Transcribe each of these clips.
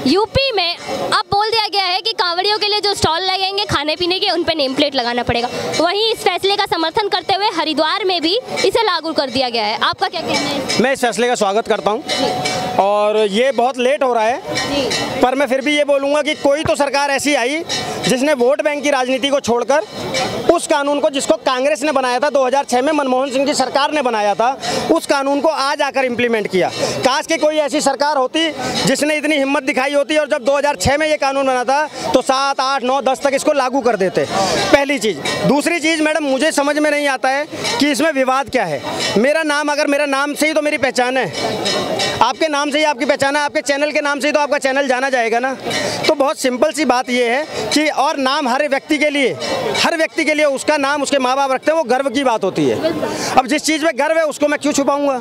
UP में अब बोल दिया गया है कि कांवड़ियों के लिए जो स्टॉल लगेंगे खाने पीने के, उन पे नेम प्लेट लगाना पड़ेगा। वहीं इस फैसले का समर्थन करते हुए हरिद्वार में भी इसे लागू कर दिया गया है। आपका क्या कहना है? मैं इस फैसले का स्वागत करता हूं और ये बहुत लेट हो रहा है पर मैं फिर भी ये बोलूँगा कि कोई तो सरकार ऐसी आई जिसने वोट बैंक की राजनीति को छोड़कर उस कानून को, जिसको कांग्रेस ने बनाया था 2006 में, मनमोहन सिंह की सरकार ने बनाया था, उस कानून को आज आकर इम्प्लीमेंट किया। काश कि कोई ऐसी सरकार होती जिसने इतनी हिम्मत दिखाई होती और जब 2006 में ये कानून बना था तो 7, 8, 9, 10 तक इसको लागू कर देते। पहली चीज़। दूसरी चीज़ मैडम, मुझे समझ में नहीं आता है कि इसमें विवाद क्या है। मेरा नाम, अगर मेरा नाम से ही तो मेरी पहचान है, आपके नाम से ही आपकी पहचान है, आपके चैनल के नाम से ही तो आपका चैनल जाना जाएगा ना। तो बहुत सिंपल सी बात ये है कि, और नाम हर व्यक्ति के लिए उसका नाम उसके माँ बाप रखते हैं, वो गर्व की बात होती है। अब जिस चीज़ में गर्व है उसको मैं क्यों छुपाऊंगा?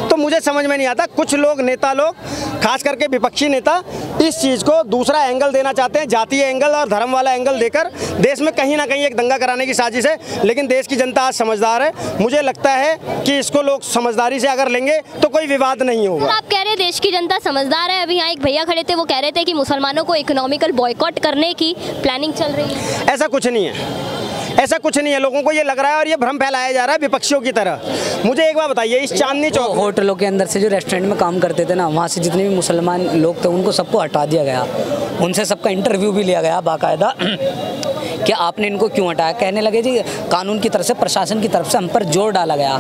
तो मुझे समझ में नहीं आता। कुछ लोग, नेता लोग, खास करके विपक्षी नेता, इस चीज़ को दूसरा एंगल देना चाहते हैं, जातीय एंगल और धर्म वाला एंगल देकर देश में कहीं ना कहीं एक दंगा कराने की साजिश है। लेकिन देश की जनता आज समझदार है। मुझे लगता है कि इसको लोग समझदारी से अगर लेंगे तो कोई विवाद नहीं होगा। आप कह रहे हैं देश की जनता समझदार है। अभी यहाँ एक भैया खड़े थे, वो कह रहे थे कि मुसलमानों को इकोनॉमिकल बॉयकॉट करने की प्लानिंग चल रही है। ऐसा कुछ नहीं है, ऐसा कुछ नहीं है। लोगों को ये लग रहा है और ये भ्रम फैलाया जा रहा है विपक्षियों की तरह। मुझे एक बात बताइए, इस चांदनी चौक होटलों के अंदर से जो रेस्टोरेंट में काम करते थे ना, वहाँ से जितने भी मुसलमान लोग थे उनको सबको हटा दिया गया। उनसे सबका इंटरव्यू भी लिया गया बाकायदा कि आपने इनको क्यों हटाया। कहने लगे जी कानून की तरफ से, प्रशासन की तरफ से हम पर जोर डाला गया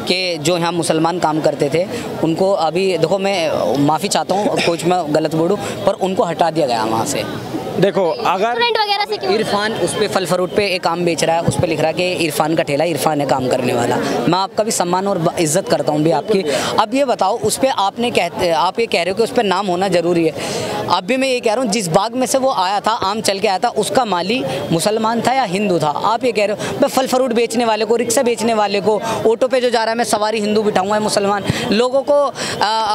कि जो यहाँ मुसलमान काम करते थे उनको, अभी देखो मैं माफ़ी चाहता हूँ कुछ मैं गलत बोलूँ, पर उनको हटा दिया गया वहाँ से। देखो, अगर वगैरह से इरफान उस पे फल फ्रूट पे एक आम बेच रहा है, उस पे लिख रहा है कि इरफान का ठेला, इरफान है काम करने वाला। मैं आपका भी सम्मान और इज्जत करता हूँ भी आपकी। अब ये बताओ, उस पे आप ये कह रहे हो कि उस पे नाम होना जरूरी है। अब भी मैं ये कह रहा हूँ, जिस बाग में से वो आया था, आम चल के आया था, उसका माली मुसलमान था या हिंदू था? आप ये कह रहे हो। मैं फल फ्रूट बेचने वाले को, रिक्शा बेचने वाले को, ऑटो पे जो जा रहा है, मैं सवारी हिंदू बिठाऊंगा मुसलमान। लोगों को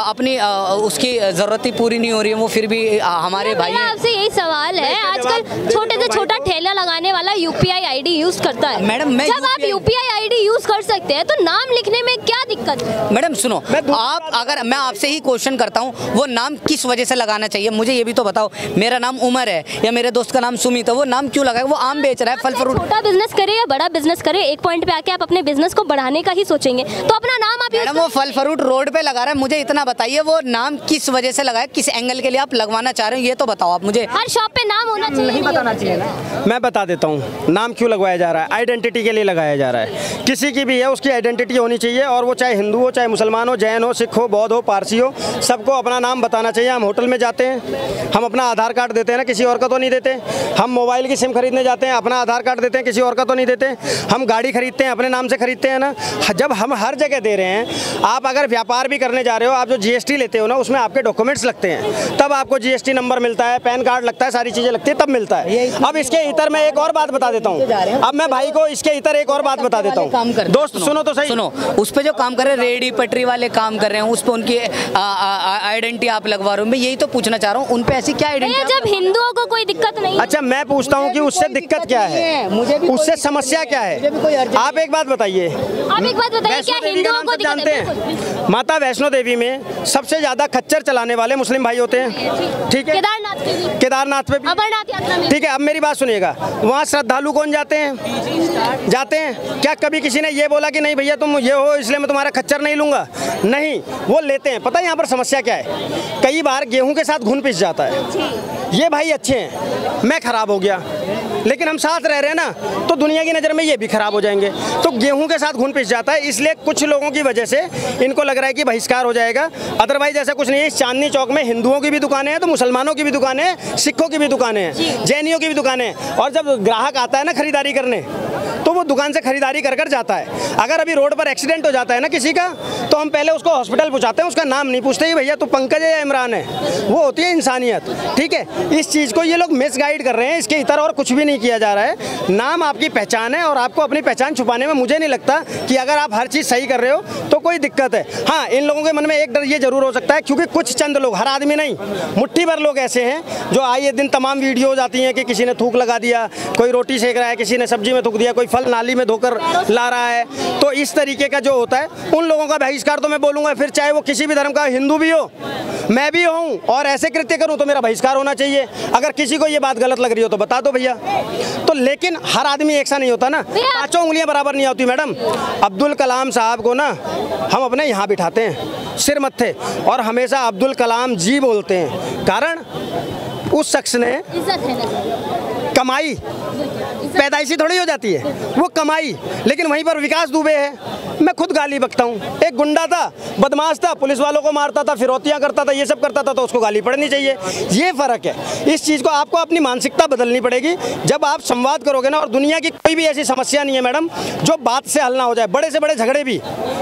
अपनी उसकी ज़रूरत ही पूरी नहीं हो रही है, वो फिर भी हमारे भाई। आपसे यही सवाल है, आजकल छोटे से छोटा ठेला लगाने वाला यूपीआई आईडी यूज करता है। मैडम, जब आप यूपीआई आईडी यूज कर सकते हैं तो नाम लिखने में क्या दिक्कत है? मैडम सुनो, आप, अगर मैं आपसे ही क्वेश्चन करता हूँ, वो नाम किस वजह से लगाना चाहिए? मुझे ये भी तो बताओ। मेरा नाम उमर है या मेरे दोस्त का नाम सुमित है, वो नाम क्यों लगाए? वो आम बेच रहा है, फल फ्रूट। छोटा बिजनेस करे या बड़ा बिजनेस करे, एक पॉइंट पे आके आप अपने बिजनेस को बढ़ाने का ही सोचेंगे तो अपना नाम आप। मैडम, वो फल फ्रूट रोड पे लगा रहा है, मुझे इतना बताइए वो नाम किस वजह से लगाया, किस एंगल के लिए आप लगवाना चाह रहे हो, ये तो बताओ आप मुझे। हर शॉप पे नाम होना चाहिए, नहीं बताना चाहिए ना? मैं बता देता हूँ नाम क्यों लगवाया जा रहा है। आइडेंटिटी के लिए लगाया जा रहा है। किसी की भी है, उसकी आइडेंटिटी होनी चाहिए, और वो चाहे हिंदू हो, चाहे मुसलमान हो, जैन हो, सिख हो, बौद्ध हो, पारसी हो, सबको अपना नाम बताना चाहिए। हम होटल में जाते हैं, हम अपना आधार कार्ड देते हैं ना, किसी और का तो नहीं देते। हम मोबाइल की सिम खरीदने जाते हैं, अपना आधार कार्ड देते हैं, किसी और का तो नहीं देते। हम गाड़ी खरीदते हैं, अपने नाम से खरीदते हैं ना। जब हम हर जगह दे रहे हैं, आप अगर व्यापार भी करने जा रहे हो, आप जो जीएसटी लेते हो ना, उसमें आपके डॉक्यूमेंट्स लगते हैं, तब आपको जीएसटी नंबर मिलता है, पैन कार्ड लगता है, सारी चीज़ें लगती है, तब मिलता है। अब इसके इतर मैं एक और बात बता देता हूँ। अब मैं भाई को इसके इतर एक और बात बता देता हूँ। दोस्त सुनो तो सही, सुनो। उस पे जो काम कर रहे हैं, रेडी पटरी वाले काम कर रहे हैं, उस पे उनकी आइडेंटिटी आप लगवा रहे हो। मैं यही तो पूछना चाह रहा हूँ, उन पे ऐसी क्या आइडेंटिटी? जब हिंदुओं को कोई दिक्कत नहीं। अच्छा, मैं पूछता हूँ कि उससे दिक्कत क्या है, उससे समस्या क्या है? आप एक बात बताइए, क्या हिंदुओं को जानते हैं? माता वैष्णो देवी में सबसे ज्यादा खच्चर चलाने वाले मुस्लिम भाई होते हैं, ठीक है? केदारनाथ पे भी, अमरनाथ यात्रा में। ठीक है। अब मेरी बात सुनिएगा, वहाँ श्रद्धालु कौन जाते हैं? जाते हैं। क्या कभी किसी ने ये बोला कि नहीं भैया तुम ये हो इसलिए मैं तुम्हारा खच्चर नहीं लूंगा? नहीं, वो लेते हैं। पता है यहाँ पर समस्या क्या है? कई बार गेहूं के साथ घुन पिस जाता है। ये भाई अच्छे हैं, मैं खराब हो गया, लेकिन हम साथ रह रहे हैं ना, तो दुनिया की नज़र में ये भी खराब हो जाएंगे। तो गेहूं के साथ घुन पिस जाता है, इसलिए कुछ लोगों की वजह से इनको लग रहा है कि बहिष्कार हो जाएगा। अदरवाइज ऐसा कुछ नहीं है। इस चांदनी चौक में हिंदुओं की भी दुकानें हैं, तो मुसलमानों की भी दुकानें हैं, सिखों की भी दुकानें हैं, जैनियों की भी दुकानें हैं। और जब ग्राहक आता है ना खरीदारी करने, तो वो दुकान से खरीदारी कर कर जाता है। अगर अभी रोड पर एक्सीडेंट हो जाता है ना किसी का, तो हम पहले उसको हॉस्पिटल पहुंचाते हैं, उसका नाम नहीं पूछते ही भैया तू पंकज है या इमरान है। वो होती है इंसानियत, ठीक है? इस चीज़ को ये लोग मिसगाइड कर रहे हैं। इसके इतर और कुछ भी नहीं किया जा रहा है। नाम आपकी पहचान है, और आपको अपनी पहचान छुपाने में मुझे नहीं लगता कि अगर आप हर चीज़ सही कर रहे हो तो कोई दिक्कत है। हाँ, इन लोगों के मन में एक डर ये जरूर हो सकता है, क्योंकि कुछ चंद लोग, हर आदमी नहीं, मुट्ठी भर लोग ऐसे हैं जो आए दिन तमाम वीडियोज आती हैं कि किसी ने थूक लगा दिया, कोई रोटी सेक रहा है, किसी ने सब्जी में थूक दिया, कोई फल नाली में धोकर ला रहा है, तो इस तरीके का जो होता है उन लोगों का बहिष्कार तो मैं बोलूँगा, फिर चाहे वो किसी भी धर्म का, हिंदू भी हो, मैं भी हूँ, और ऐसे कृत्य करूँ तो मेरा बहिष्कार होना चाहिए। अगर किसी को ये बात गलत लग रही हो तो बता दो भैया। तो लेकिन हर आदमी एक सा नहीं होता ना, पाँचों उंगलियां बराबर नहीं होती मैडम। अब्दुल कलाम साहब को ना हम अपने यहाँ बिठाते हैं सिर मत्थे, और हमेशा अब्दुल कलाम जी बोलते हैं, कारण उस शख्स ने कमाई पैदाइशी थोड़ी हो जाती है, वो कमाई, लेकिन वहीं पर विकास दुबे है। मैं खुद गाली बकता हूँ, एक गुंडा था, बदमाश था, पुलिस वालों को मारता था, फिरौतियाँ करता था, ये सब करता था, तो उसको गाली पड़नी चाहिए। ये फ़र्क है। इस चीज़ को आपको अपनी मानसिकता बदलनी पड़ेगी। जब आप संवाद करोगे ना, और दुनिया की कोई भी ऐसी समस्या नहीं है मैडम जो बात से हल ना हो जाए। बड़े से बड़े झगड़े भी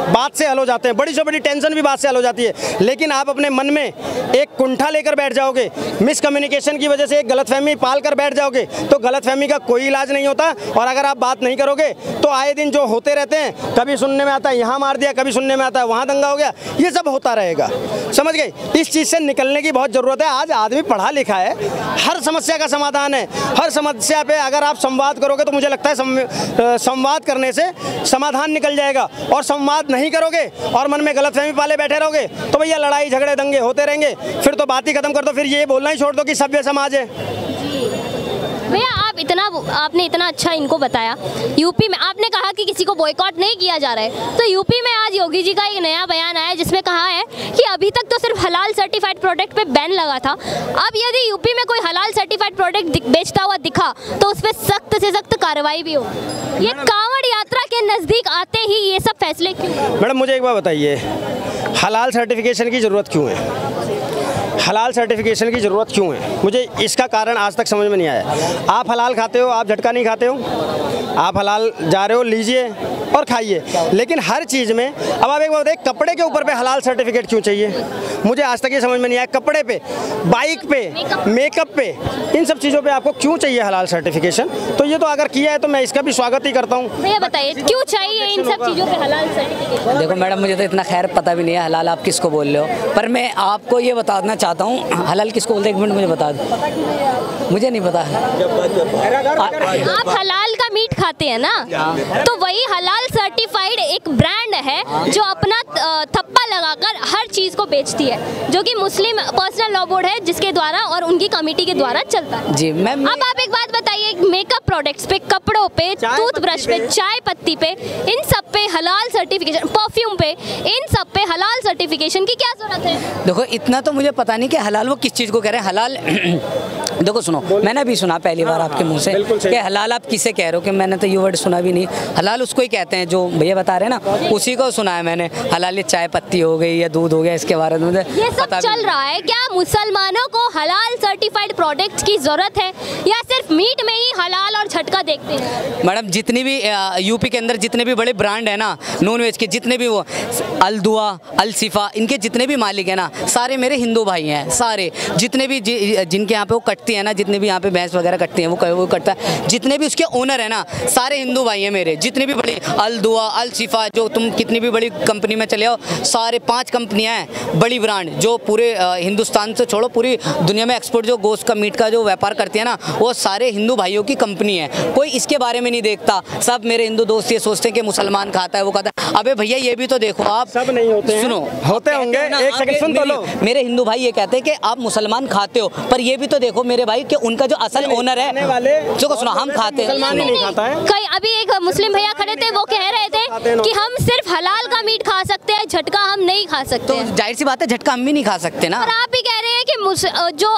बात से हल हो जाते हैं, बड़ी से बड़ी टेंशन भी बात से हल हो जाती है, लेकिन आप अपने मन में एक कुंठा लेकर बैठ जाओगे, मिसकम्युनिकेशन की वजह से एक गलतफहमी पाल कर बैठ जाओगे, तो गलतफहमी का कोई इलाज नहीं होता। और अगर आप बात नहीं करोगे तो आए दिन जो होते रहते हैं, कभी सुनने में आता है यहाँ मार दिया, कभी सुनने में आता है वहाँ दंगा हो गया, ये सब होता रहेगा। समझ गए? इस चीज़ से निकलने की बहुत ज़रूरत है। आज आदमी पढ़ा लिखा है, हर समस्या का समाधान है। हर समस्या पे अगर आप संवाद करोगे तो मुझे लगता है संवाद करने से समाधान निकल जाएगा। और संवाद नहीं करोगे और मन में गलतफहमी पाले बैठे रहोगे तो भैया लड़ाई झगड़े दंगे होते रहेंगे, फिर तो बात ही खत्म कर दो, फिर ये बोलना ही छोड़ दो कि सभ्य समाज है। भैया आपने इतना अच्छा इनको बताया। यूपी में आपने कहा कि किसी को बॉयकॉट नहीं किया जा रहा है, तो यूपी में आज योगी जी का एक नया बयान आया जिसमें कहा है कि अभी तक तो सिर्फ हलाल सर्टिफाइड प्रोडक्ट पे बैन लगा था, अब यदि यूपी में कोई हलाल सर्टिफाइड प्रोडक्ट बेचता हुआ दिखा तो उस पर सख्त से सख्त कार्रवाई भी हो। ये कांवड़ यात्रा के नज़दीक आते ही ये सब फैसले क्यों? मैडम मुझे एक बात बताइए, हलाल सर्टिफिकेशन की ज़रूरत क्यों है? हलाल सर्टिफिकेशन की ज़रूरत क्यों है? मुझे इसका कारण आज तक समझ में नहीं आया। आप हलाल खाते हो, आप झटका नहीं खाते हो, आप हलाल जा रहे हो, लीजिए और खाइए, लेकिन हर चीज़ में अब आप एक बात बताइए, कपड़े के ऊपर पे हलाल सर्टिफिकेट क्यों चाहिए? मुझे आज तक ये समझ में नहीं आया। कपड़े पे, बाइक पे, मेकअप पे, इन सब चीज़ों पे आपको क्यों चाहिए हलाल सर्टिफिकेशन? तो ये तो अगर किया है तो मैं इसका भी स्वागत ही करता हूँ। भैया बताइए क्यों चाहिए इन सब चीज़ों पे हलाल सर्टिफिकेशन? देखो मैडम, मुझे तो इतना खैर पता भी नहीं है हलाल आप किसको बोल रहे हो, पर मैं आपको ये बताना चाहता हूँ हलाल किसको बोलते हैं। 1 मिनट मुझे बता दो, मुझे नहीं पता। आप हलाल का मीट खाते हैं ना, तो वही हलाल सर्टिफाइड एक ब्रांड है जो अपना थप्पा लगाकर हर चीज़ को बेचती है, जो कि मुस्लिम पर्सनल लॉ बोर्ड है जिसके द्वारा और उनकी कमेटी के द्वारा चलता है। जी मैम, अब आप एक बात बताइए, मेकअप प्रोडक्ट्स पे, कपड़ों पे, टूथब्रश पे, चाय पत्ती पे, इन सब पे हलाल सर्टिफिकेशन, परफ्यूम पे, इन सब पे हलाल सर्टिफिकेशन की क्या जरूरत है? देखो इतना तो मुझे पता नहीं कि हलाल वो किस चीज़ को कह रहे हैं। हलाल देखो सुनो, मैंने भी सुना पहली बार आपके मुंह से कि हलाल आप किसे कह रहे हो, कि मैंने तो ये वर्ड सुना भी नहीं। हलाल उसको ही कहते हैं जो भैया बता रहे हैं ना, उसी को सुना है मैंने। हलाल ये चाय पत्ती हो गई या दूध हो गया, इसके बारे में मुझे ये सब चल रहा है। क्या मुसलमानों को हलाल सर्टिफाइड प्रोडक्ट्स की जरूरत है या सिर्फ मीट में ही हलाल और झटका देखते हैं? मैडम जितनी भी यूपी के अंदर जितने भी बड़े ब्रांड है ना नॉन वेज के, जितने भी वो अल दुआ, अल सिफा, इनके जितने भी मालिक है ना, सारे मेरे हिंदू भाई हैं। सारे जितने भी जिनके यहाँ पे वो कटती है ना, जितने भी यहाँ पे भैंस वगैरह कटती हैं वो कटता है, जितने भी उसके ओनर है ना, सारे हिंदू भाई हैं मेरे। जितनी भी बड़ी अल दुआ, अल सिफा, जो तुम कितनी भी बड़ी कंपनी में चले आओ, सारे 5 कंपनियाँ हैं बड़ी ब्रांड जो पूरे हिंदुस्तान से छोड़ो पूरी दुनिया में एक्सपोर्ट जो गोश्त का मीट का जो व्यापार करती है ना, वो सारे हिंदू भाइयों की कंपनी है। कोई इसके बारे में नहीं देखता। सब मेरे हिंदू दोस्त ये सोचते हैं कि मुसलमान खाता है, वो खाता है। अबे भैया ये भी तो देखो, आप सब नहीं होते हैं। सुनो, होते होंगे, एक सेकंड सुन तो लो। मेरे हिंदू भाई ये कहते हैं कि आप मुसलमान खाते हो, पर ये भी तो देखो मेरे भाई कि उनका जो असल ओनर है वाले जो सुनो, हम खाते हैं। मुसलमान ही नहीं खाता है। कई अभी एक मुस्लिम भैया खड़े थे, वो कह रहे थे कि हम सिर्फ हलाल का मीट खा सकते हैं, झटका हम नहीं खा सकते। तो जाहिर सी बात है झटका हम भी नहीं खा सकते ना। और आप भी कह रहे हैं कि जो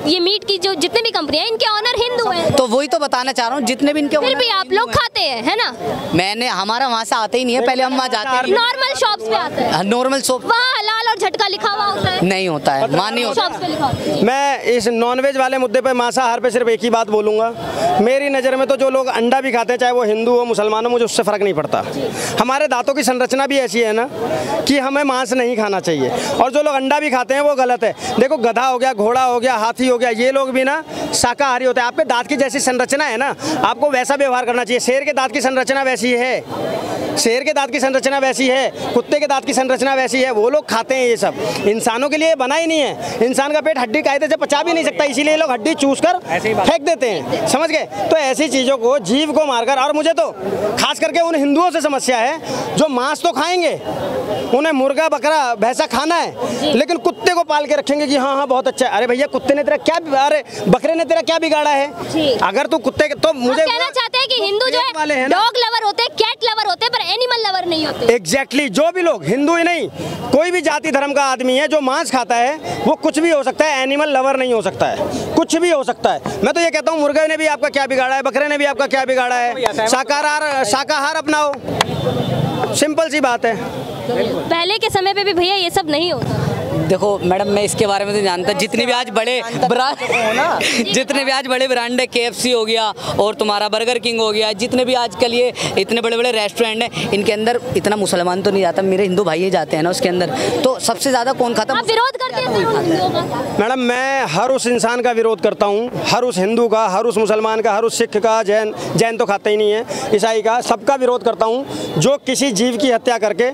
ये मीट की जो जितनी भी कंपनियां हैं, इनके ऑनर हिंदू हैं। तो वही तो बताना चाह रहा हूँ, जितने भी इनके फिर भी आप लोग खाते हैं, है ना? मैंने हमारा वहाँ से आते ही नहीं है, पहले हम वहाँ जाते हैं। नॉर्मल शॉप्स पे आते हैं, नॉर्मल शॉप वहाँ हलाल और झटका लिखा हुआ होता है? नहीं होता है, वहाँ नहीं होता। शॉप्स पे लिखा होता है। मैं इस नॉनवेज वाले मुद्दे पे, मांसाहार पे सिर्फ एक ही बात बोलूँगा। मेरी नज़र में तो जो लोग अंडा भी खाते हैं, चाहे वो हिंदू हो मुसलमान हो, मुझे उससे फ़र्क नहीं पड़ता। हमारे दांतों की संरचना भी ऐसी है ना कि हमें मांस नहीं खाना चाहिए, और जो लोग अंडा भी खाते हैं वो गलत है। देखो गधा हो गया, घोड़ा हो गया, हाथी हो गया, ये लोग भी ना शाकाहारी होते हैं। आपके दांत की जैसी संरचना है ना, आपको वैसा व्यवहार करना चाहिए। शेर के दांत की संरचना वैसी है, शेर के दांत की संरचना वैसी है, कुत्ते के दांत की संरचना वैसी है, वो लोग खाते हैं ये सब। इंसानों के लिए बना ही नहीं है। इंसान का पेट हड्डी कायदे से पचा भी नहीं सकता, इसीलिए लोग हड्डी चूस कर फेंक देते हैं, समझ गए। तो ऐसी चीज़ों को, जीव को मारकर, और मुझे तो खास करके उन हिंदुओं से समस्या है जो मांस तो खाएंगे, उन्हें मुर्गा बकरा भैंसा खाना है, लेकिन कुत्ते को पाल के रखेंगे कि हाँ हाँ बहुत अच्छा है। अरे भैया, कुत्ते ने तेरा क्या, अरे बकरे ने तेरा क्या बिगाड़ा है? अगर तू कुत्ते, तो मुझे कहना चाहते हैं कि हिंदू जो है डॉग लवर होते हैं, कैट लवर होते हैं, पर एनिमल लवर नहीं होते। एग्जैक्टली, जो भी लोग, हिंदू ही नहीं, कोई भी जाति धर्म का आदमी है जो मांस खाता है वो कुछ भी हो सकता है, एनिमल लवर नहीं हो सकता है, कुछ भी हो सकता है। मैं तो ये कहता हूँ, मुर्गे ने भी आपका क्या बिगाड़ा है, बकरे ने भी आपका क्या बिगाड़ा है? शाकाहार अपनाओ, सिंपल सी बात है। पहले के समय पे भी भैया ये सब नहीं होता। देखो मैडम, मैं इसके बारे में तो जानता, जितने भी आज बड़े ब्रांड है, KFC हो गया और तुम्हारा बर्गर किंग हो गया, जितने भी आजकल ये इतने बड़े बड़े रेस्टोरेंट हैं, इनके अंदर इतना मुसलमान तो नहीं जाता, मेरे हिंदू भाई ही जाते हैं ना उसके अंदर। तो सबसे ज़्यादा कौन खाता है? आप विरोध करते हैं? मैडम, मैं हर उस इंसान का विरोध करता हूँ, हर उस हिंदू का, हर उस मुसलमान का, हर उस सिख का, जैन तो खाता ही नहीं है, ईसाई का, सबका विरोध करता हूँ जो किसी जीव की हत्या करके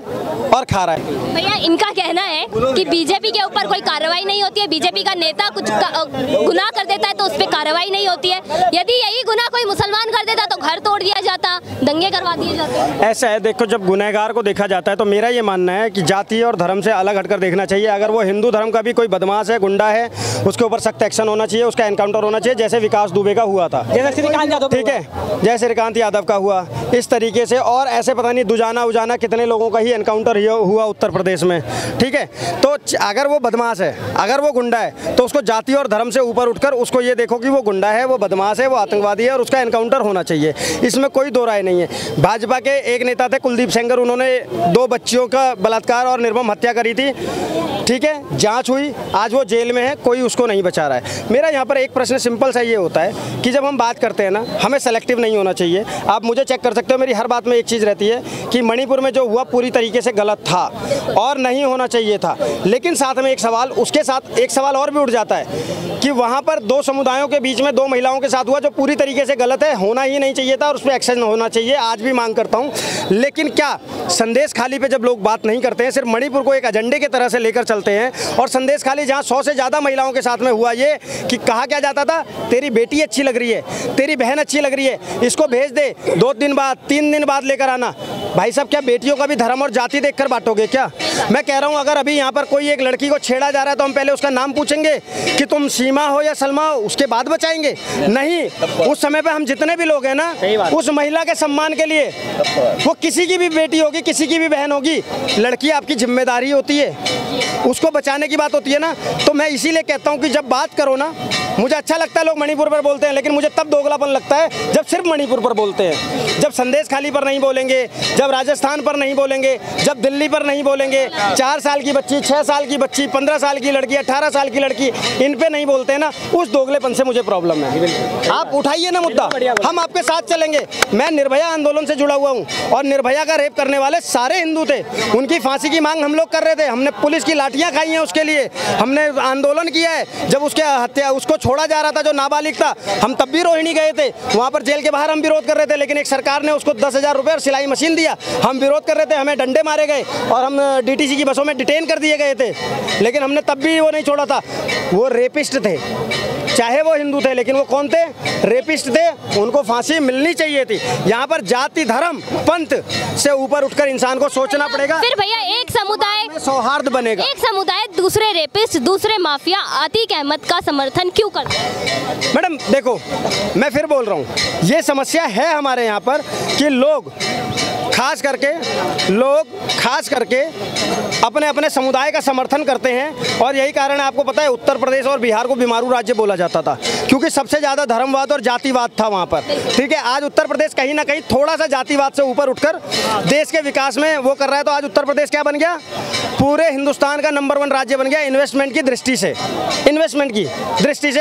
और खा रहा है। भैया, इनका कहना है कि बीजेपी के ऊपर कोई कार्रवाई नहीं होती है, बीजेपी का नेता कुछ गुनाह कर देता है तो उस पर कार्रवाई नहीं होती है। यदि यही गुनाह कोई मुसलमान कर देता तो घर तोड़ दिया जाता, दंगे करवा दिए जाते। ऐसा है, देखो, जब गुनहगार को देखा जाता है तो मेरा ये मानना है कि जाति और धर्म से अलग हटकर देखना चाहिए। अगर वो हिंदू धर्म का भी कोई बदमाश है, गुंडा है, उसके ऊपर सख्त एक्शन होना चाहिए, उसका एनकाउंटर होना चाहिए, जैसे विकास दुबे का हुआ था, ठीक है, जैसे श्रीकांत यादव का हुआ, इस तरीके से। और ऐसे पता नहीं दुजाना उजाना कितने लोगों का ही एनकाउंटर हुआ उत्तर प्रदेश में, ठीक है। तो अगर वो बदमाश है, अगर वो गुंडा है, तो उसको जाति और धर्म से ऊपर उठकर उसको ये देखो कि वो गुंडा है, वो बदमाश है, वो आतंकवादी है और उसका एनकाउंटर होना चाहिए, इसमें कोई दो राय नहीं है। भाजपा के एक नेता थे कुलदीप सेंगर, उन्होंने 2 बच्चियों का बलात्कार और निर्मम हत्या करी थी, ठीक है, जांच हुई, आज वो जेल में है, कोई उसको नहीं बचा रहा है। मेरा यहाँ पर एक प्रश्न सिंपल सा ये होता है कि जब हम बात करते हैं ना, हमें सेलेक्टिव नहीं होना चाहिए। आप मुझे चेक कर सकते हो, मेरी हर बात में एक चीज़ रहती है कि मणिपुर में जो हुआ पूरी तरीके से गलत था और नहीं होना चाहिए था, लेकिन साथ में एक सवाल, उसके साथ एक सवाल और भी उठ जाता है कि वहाँ पर 2 समुदायों के बीच में 2 महिलाओं के साथ हुआ जो पूरी तरीके से गलत है, होना ही नहीं चाहिए था और उस पर एक्शन होना चाहिए, आज भी मांग करता हूँ। लेकिन क्या संदेश खाली पे जब लोग बात नहीं करते हैं, सिर्फ मणिपुर को एक एजेंडे की तरह से लेकर चलते हैं, और संदेश खाली जहाँ 100 से ज़्यादा महिलाओं के साथ में हुआ ये कि कहा क्या जाता था, तेरी बेटी अच्छी लग रही है, तेरी बहन अच्छी लग रही है, इसको भेज दे, 2 दिन बाद 3 दिन बाद लेकर आना। भाई साहब, क्या बेटियों का भी धर्म और जाति देखकर बांटोगे क्या? मैं कह रहा हूँ, अगर अभी यहाँ पर कोई एक लड़की को छेड़ा जा रहा है तो हम पहले उसका नाम पूछेंगे कि तुम सीमा हो या सलमा हो, उसके बाद बचाएंगे? नहीं, उस समय पे हम जितने भी लोग हैं ना, उस महिला के सम्मान के लिए, वो किसी की भी बेटी होगी, किसी की भी बहन होगी, लड़की आपकी जिम्मेदारी होती है, उसको बचाने की बात होती है ना। तो मैं इसीलिए कहता हूँ कि जब बात करो ना, मुझे अच्छा लगता है लोग मणिपुर पर बोलते हैं, लेकिन मुझे तब दोगलापन लगता है जब सिर्फ मणिपुर पर बोलते हैं, जब संदेश खाली पर नहीं बोलेंगे, जब राजस्थान पर नहीं बोलेंगे, जब दिल्ली पर नहीं बोलेंगे, 4 साल की बच्ची, 6 साल की बच्ची, 15 साल की लड़की, 18 साल की लड़की, इन पे नहीं बोलते हैं ना, उस दोगलेपन से मुझे प्रॉब्लम है। आप उठाइए ना मुद्दा, हम आपके साथ चलेंगे। मैं निर्भया आंदोलन से जुड़ा हुआ हूँ और निर्भया का रेप करने वाले सारे हिंदू थे, उनकी फांसी की मांग हम लोग कर रहे थे, हमने पुलिस की लाठियाँ खाई हैं उसके लिए, हमने आंदोलन किया है। जब उसको छोड़ा जा रहा था जो नाबालिग था, हम तब भी रोहिणी गए थे, वहाँ पर जेल के बाहर हम विरोध कर रहे थे, लेकिन एक सरकार ने उसको 10,000 रुपये और सिलाई मशीन दिया, हम विरोध कर रहे थे, हमें डंडे मारे गए और हम DTC की बसों में डिटेन कर दिए गए थे, लेकिन हमने तब भी वो नहीं छोड़ा था। वो रेपिस्ट थे, चाहे वो हिंदू थे, लेकिन वो कौन थे? रेपिस्ट थे, उनको फांसी मिलनी चाहिए थी। यहाँ पर जाति धर्म पंथ से ऊपर उठकर इंसान को सोचना पड़ेगा। फिर भैया, एक समुदाय सौहार्द बनेगा, एक समुदाय दूसरे रेपिस्ट, दूसरे माफिया अतीक अहमद का समर्थन क्यों करता है? मैडम देखो, मैं फिर बोल रहा हूँ, ये समस्या है हमारे यहाँ पर कि लोग खास करके अपने अपने समुदाय का समर्थन करते हैं, और यही कारण है, आपको पता है उत्तर प्रदेश और बिहार को बीमारू राज्य बोला जाता था क्योंकि सबसे ज़्यादा धर्मवाद और जातिवाद था वहाँ पर, ठीक है। आज उत्तर प्रदेश कहीं ना कहीं थोड़ा सा जातिवाद से ऊपर उठकर देश के विकास में वो कर रहा है, तो आज उत्तर प्रदेश क्या बन गया? पूरे हिंदुस्तान का नंबर 1 राज्य बन गया, इन्वेस्टमेंट की दृष्टि से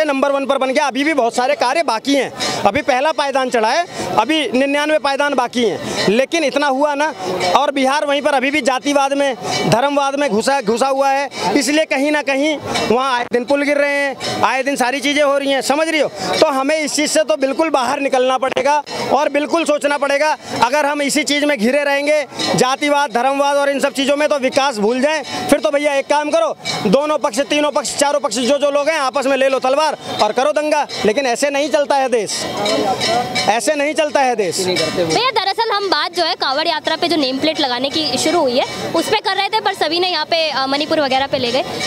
नंबर 1 पर बन गया। अभी भी बहुत सारे कार्य बाकी हैं, अभी पहला पायदान चढ़ा है, अभी 99 पायदान बाकी हैं, लेकिन इतना इतना हुआ ना, और बिहार वहीं पर अभी भी जातिवाद में, धर्मवाद में घुसा हुआ है, इसलिए कहीं ना कहीं वहाँ आए दिन पुल गिर रहे हैं, आए दिन सारी चीज़ें हो रही हैं, समझ रही हो। तो हमें इस चीज़ से तो बिल्कुल बाहर निकलना पड़ेगा और बिल्कुल सोचना पड़ेगा। अगर हम इसी चीज़ में घिरे रहेंगे, जातिवाद, धर्मवाद और इन सब चीज़ों में, तो विकास भूल जाएं। फिर तो भैया एक काम करो, दोनों पक्ष, तीनों पक्ष, चारों पक्ष जो लोग हैं आपस में ले लो तलवार और करो दंगा। लेकिन ऐसे नहीं चलता है देश, ऐसे नहीं चलता है देश। भैया दरअसल हम बात जो है कांवड़ यात्रा पे जो नेम प्लेट लगाने की शुरू हुई है उस पे कर रहे थे, पर सभी ने यहाँ पे मणिपुर वगैरह पे ले गए।